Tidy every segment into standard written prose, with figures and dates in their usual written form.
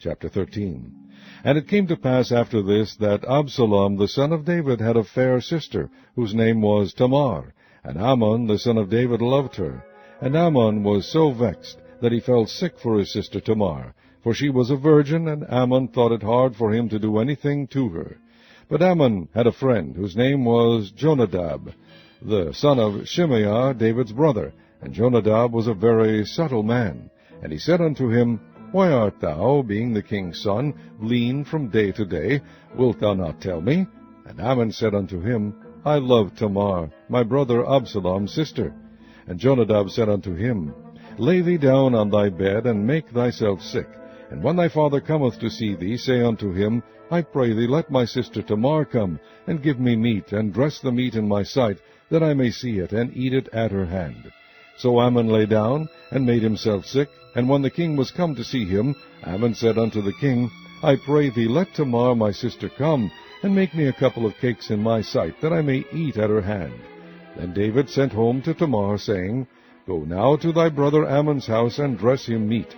Chapter 13. And it came to pass after this, that Absalom the son of David had a fair sister, whose name was Tamar. And Amnon the son of David loved her. And Amnon was so vexed, that he fell sick for his sister Tamar, for she was a virgin, and Amnon thought it hard for him to do anything to her. But Amnon had a friend, whose name was Jonadab, the son of Shimeah, David's brother. And Jonadab was a very subtle man. And he said unto him, Why art thou, being the king's son, lean from day to day? Wilt thou not tell me? And Amnon said unto him, I love Tamar, my brother Absalom's sister. And Jonadab said unto him, Lay thee down on thy bed, and make thyself sick. And when thy father cometh to see thee, say unto him, I pray thee, let my sister Tamar come, and give me meat, and dress the meat in my sight, that I may see it, and eat it at her hand. So Amnon lay down, and made himself sick. And when the king was come to see him, Amnon said unto the king, I pray thee, let Tamar my sister come, and make me a couple of cakes in my sight, that I may eat at her hand. Then David sent home to Tamar, saying, Go now to thy brother Amnon's house, and dress him meat.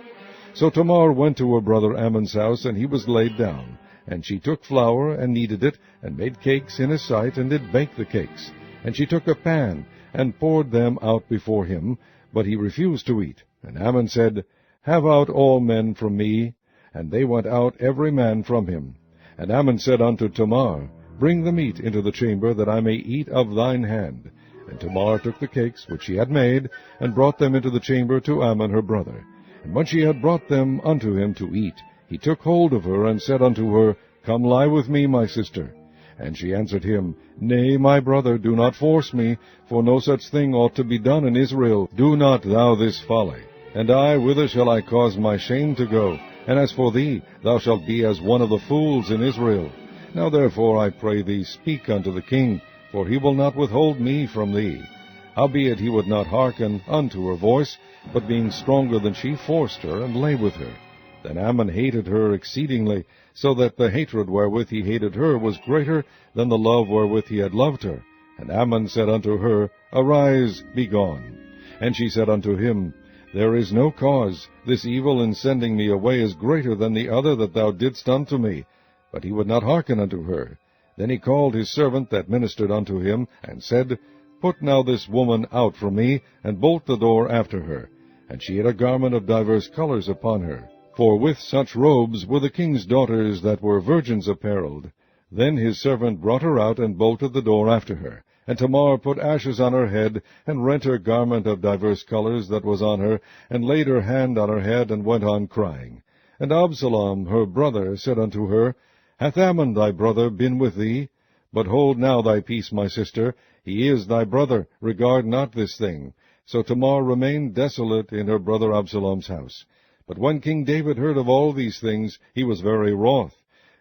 So Tamar went to her brother Amnon's house, and he was laid down. And she took flour, and kneaded it, and made cakes in his sight, and did bake the cakes. And she took a pan, and poured them out before him, but he refused to eat. And Amnon said, Have out all men from me. And they went out every man from him. And Amnon said unto Tamar, Bring the meat into the chamber, that I may eat of thine hand. And Tamar took the cakes which she had made, and brought them into the chamber to Amnon her brother. And when she had brought them unto him to eat, he took hold of her, and said unto her, Come lie with me, my sister. And she answered him, Nay, my brother, do not force me, for no such thing ought to be done in Israel. Do not thou this folly. And I, whither shall I cause my shame to go? And as for thee, thou shalt be as one of the fools in Israel. Now therefore, I pray thee, speak unto the king, for he will not withhold me from thee. Howbeit he would not hearken unto her voice, but being stronger than she, forced her, and lay with her. Then Amnon hated her exceedingly, so that the hatred wherewith he hated her was greater than the love wherewith he had loved her. And Amnon said unto her, Arise, be gone. And she said unto him, There is no cause. This evil in sending me away is greater than the other that thou didst unto me. But he would not hearken unto her. Then he called his servant that ministered unto him, and said, Put now this woman out from me, and bolt the door after her. And she had a garment of divers colors upon her. For with such robes were the king's daughters that were virgins apparelled. Then his servant brought her out, and bolted the door after her. And Tamar put ashes on her head, and rent her garment of divers colors that was on her, and laid her hand on her head, and went on crying. And Absalom her brother said unto her, Hath Amnon thy brother been with thee? But hold now thy peace, my sister. He is thy brother. Regard not this thing. So Tamar remained desolate in her brother Absalom's house. But when King David heard of all these things, he was very wroth.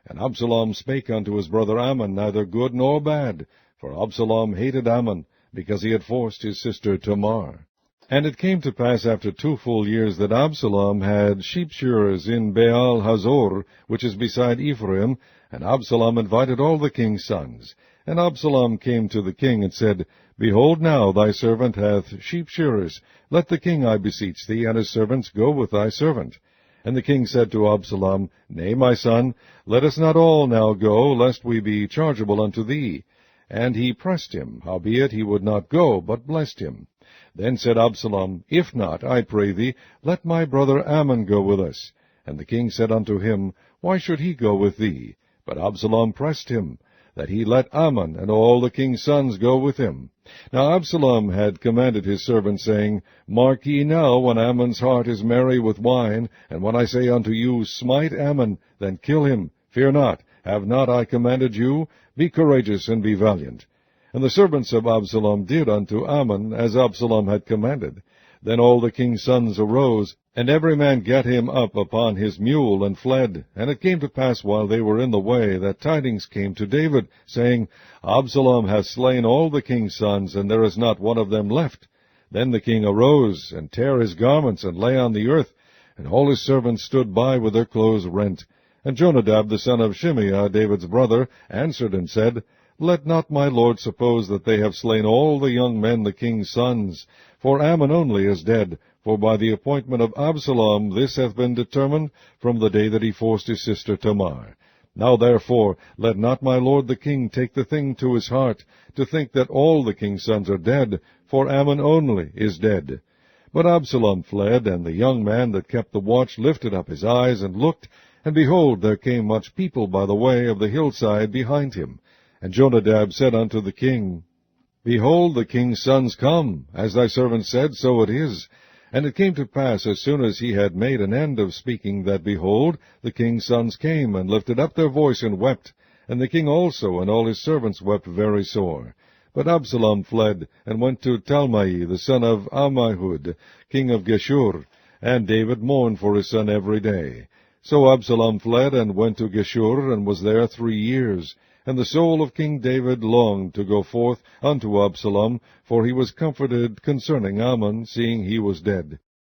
And Absalom spake unto his brother Amnon neither good nor bad, for Absalom hated Amnon, because he had forced his sister Tamar. And it came to pass after 2 full years that Absalom had sheep-shearers in Baal Hazor, which is beside Ephraim, and Absalom invited all the king's sons. And Absalom came to the king, and said, Behold now, thy servant hath sheep-shearers. Let the king, I beseech thee, and his servants go with thy servant. And the king said to Absalom, Nay, my son, let us not all now go, lest we be chargeable unto thee. And he pressed him, howbeit he would not go, but blessed him. Then said Absalom, If not, I pray thee, let my brother Ammon go with us. And the king said unto him, Why should he go with thee? But Absalom pressed him, that he let Ammon and all the king's sons go with him. Now Absalom had commanded his servants, saying, Mark ye now, when Ammon's heart is merry with wine, and when I say unto you, Smite Ammon, then kill him. Fear not. Have not I commanded you? Be courageous and be valiant. And the servants of Absalom did unto Ammon as Absalom had commanded. Then all the king's sons arose, and every man gat him up upon his mule, and fled. And it came to pass, while they were in the way, that tidings came to David, saying, Absalom hath slain all the king's sons, and there is not one of them left. Then the king arose, and tare his garments, and lay on the earth, and all his servants stood by with their clothes rent. And Jonadab the son of Shimeah, David's brother, answered and said, Let not my lord suppose that they have slain all the young men the king's sons. For Ammon only is dead, For by the appointment of Absalom this hath been determined from the day that he forced his sister Tamar. Now therefore let not my lord the king take the thing to his heart, to think that all the king's sons are dead, for Ammon only is dead. But Absalom fled, and the young man that kept the watch lifted up his eyes, and looked, and behold, there came much people by the way of the hillside behind him. And Jonadab said unto the king, Behold, the king's sons come, as thy servant said, so it is. And it came to pass, as soon as he had made an end of speaking, that, behold, the king's sons came, and lifted up their voice, and wept. And the king also and all his servants wept very sore. But Absalom fled, and went to Talmai, the son of Ammihud, king of Geshur. And David mourned for his son every day. So Absalom fled, and went to Geshur, and was there 3 years. And the soul of King David longed to go forth unto Absalom, for he was comforted concerning Ammon, seeing he was dead.